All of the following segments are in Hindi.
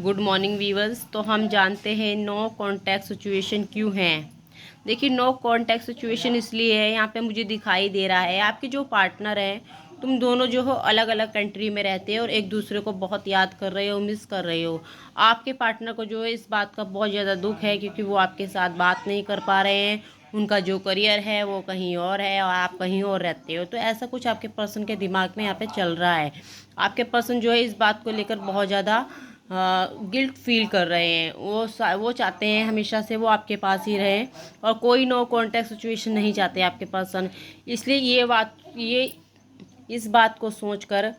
Good morning viewers. तो हम जानते हैं नो कांटेक्ट सिचुएशन क्यों है। देखिए, नो कांटेक्ट सिचुएशन इसलिए है, यहाँ पे मुझे दिखाई दे रहा है आपके जो पार्टनर हैं, तुम दोनों जो हो अलग अलग कंट्री में रहते हो और एक दूसरे को बहुत याद कर रहे हो, मिस कर रहे हो। आपके पार्टनर को जो है इस बात का बहुत ज़्यादा दुख है क्योंकि वो आपके साथ बात नहीं कर पा रहे हैं। उनका जो करियर है वो कहीं और है और आप कहीं और रहते हो। तो ऐसा कुछ आपके पर्सन के दिमाग में यहाँ पे चल रहा है। आपके पर्सन जो है इस बात को लेकर बहुत ज़्यादा गिल्ट फील कर रहे हैं। वो चाहते हैं हमेशा से वो आपके पास ही रहें और कोई नो कांटेक्ट सिचुएशन नहीं चाहते आपके पर्सन। इसलिए ये इस बात को सोचकर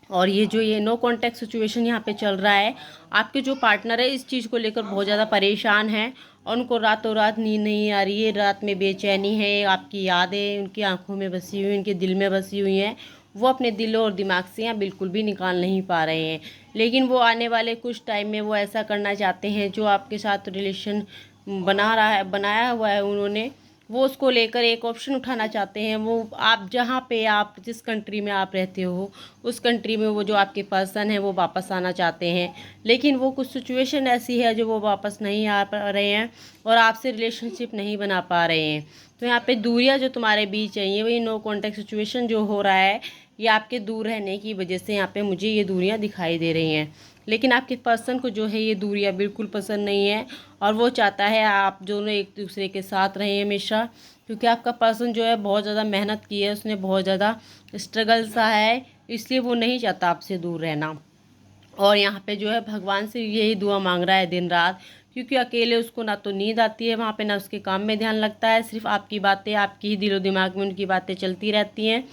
और ये नो कांटेक्ट सिचुएशन यहाँ पे चल रहा है, आपके जो पार्टनर है इस चीज़ को लेकर बहुत ज़्यादा परेशान हैं और उनको रातों रात नींद नहीं आ रही है। रात में बेचैनी है, आपकी यादें उनकी आंखों में बसी हुई, उनके दिल में बसी हुई हैं। वो अपने दिल और दिमाग से यहाँ बिल्कुल भी निकाल नहीं पा रहे हैं। लेकिन वो आने वाले कुछ टाइम में वो ऐसा करना चाहते हैं, जो आपके साथ रिलेशन बनाया हुआ है उन्होंने, वो उसको लेकर एक ऑप्शन उठाना चाहते हैं। वो आप जहाँ पे आप जिस कंट्री में आप रहते हो उस कंट्री में वो जो आपके पर्सन है वो वापस आना चाहते हैं। लेकिन वो कुछ सिचुएशन ऐसी है जो वो वापस नहीं आ पा रहे हैं और आपसे रिलेशनशिप नहीं बना पा रहे हैं। तो यहाँ पे दूरियाँ जो तुम्हारे बीच है, ये वही नो कॉन्टेक्ट सिचुएशन जो हो रहा है, ये आपके दूर रहने की वजह से यहाँ पे मुझे ये दूरियाँ दिखाई दे रही हैं। लेकिन आपके पर्सन को जो है ये दूरियाँ बिल्कुल पसंद नहीं है और वो चाहता है आप दोनों एक दूसरे के साथ रहें हमेशा। क्योंकि आपका पर्सन जो है बहुत ज़्यादा मेहनत की है, उसने बहुत ज़्यादा स्ट्रगल सा है, इसलिए वो नहीं चाहता आपसे दूर रहना। और यहाँ पे जो है भगवान से यही दुआ मांग रहा है दिन रात, क्योंकि अकेले उसको ना तो नींद आती है वहाँ पे, ना उसके काम में ध्यान लगता है। सिर्फ आपकी बातें, आपकी ही दिलो दिमाग में उनकी बातें चलती रहती हैं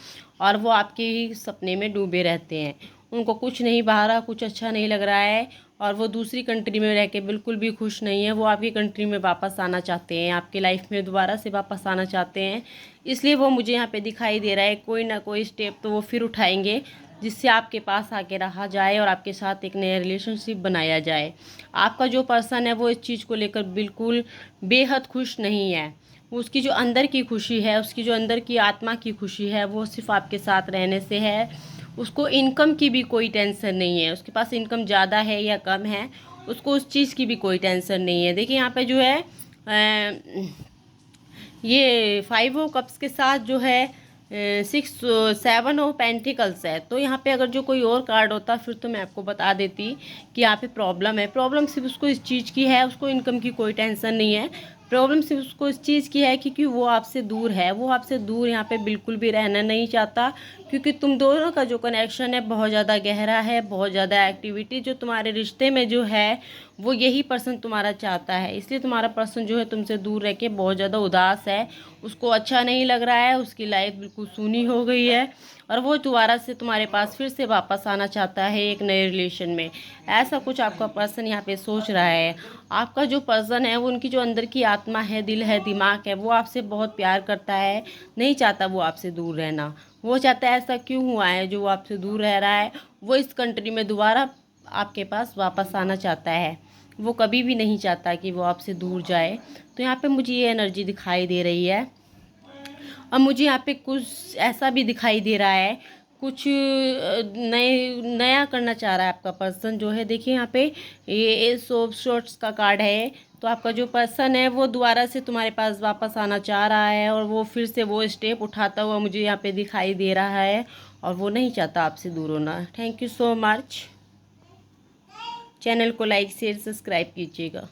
और वो आपके ही सपने में डूबे रहते हैं। उनको कुछ नहीं भा रहा, कुछ अच्छा नहीं लग रहा है और वो दूसरी कंट्री में रह के बिल्कुल भी खुश नहीं है। वो आपकी कंट्री में वापस आना चाहते हैं, आपकी लाइफ में दोबारा से वापस आना चाहते हैं। इसलिए वो मुझे यहाँ पे दिखाई दे रहा है कोई ना कोई स्टेप तो वो फिर उठाएंगे, जिससे आपके पास आके रहा जाए और आपके साथ एक नया रिलेशनशिप बनाया जाए। आपका जो पर्सन है वो इस चीज़ को लेकर बिल्कुल बेहद खुश नहीं है। उसकी जो अंदर की खुशी है, उसकी जो अंदर की आत्मा की खुशी है, वो सिर्फ आपके साथ रहने से है। उसको इनकम की भी कोई टेंशन नहीं है, उसके पास इनकम ज़्यादा है या कम है, उसको उस चीज़ की भी कोई टेंशन नहीं है। देखिए यहाँ पे जो है ये 5 ऑफ कप्स के साथ जो है 7 ऑफ पेंटिकल्स है। तो यहाँ पे अगर जो कोई और कार्ड होता फिर तो मैं आपको बता देती कि यहाँ पे प्रॉब्लम है। प्रॉब्लम सिर्फ उसको इस चीज़ की है, उसको इनकम की कोई टेंशन नहीं है। प्रॉब्लम सिर्फ उसको इस चीज़ की है क्योंकि वो आपसे दूर है, वो आपसे दूर यहाँ पे बिल्कुल भी रहना नहीं चाहता। क्योंकि तुम दोनों का जो कनेक्शन है बहुत ज़्यादा गहरा है, बहुत ज़्यादा एक्टिविटी जो तुम्हारे रिश्ते में जो है वो यही पर्सन तुम्हारा चाहता है। इसलिए तुम्हारा पर्सन जो है तुमसे दूर रह के बहुत ज़्यादा उदास है, उसको अच्छा नहीं लग रहा है, उसकी लाइफ बिल्कुल सूनी हो गई है और वो दोबारा से तुम्हारे पास फिर से वापस आना चाहता है एक नए रिलेशन में। ऐसा कुछ आपका पर्सन यहाँ पे सोच रहा है। आपका जो पर्सन है वो उनकी जो अंदर की आत्मा है, दिल है, दिमाग है, वो आपसे बहुत प्यार करता है, नहीं चाहता वो आपसे दूर रहना। वो चाहता है ऐसा क्यों हुआ है जो वो आपसे दूर रह रहा है, वो इस कंट्री में दोबारा आपके पास वापस आना चाहता है। वो कभी भी नहीं चाहता कि वो आपसे दूर जाए। तो यहाँ पे मुझे ये एनर्जी दिखाई दे रही है। अब मुझे यहाँ पे कुछ ऐसा भी दिखाई दे रहा है, कुछ नया करना चाह रहा है आपका पर्सन जो है। देखिए यहाँ पे ये एस ऑफ शॉर्ट्स का कार्ड है। तो आपका जो पर्सन है वो दोबारा से तुम्हारे पास वापस आना चाह रहा है और वो फिर से वो स्टेप उठाता हुआ मुझे यहाँ पे दिखाई दे रहा है और वो नहीं चाहता आपसे दूर होना। Thank you so much. Channel को लाइक शेयर सब्सक्राइब कीजिएगा।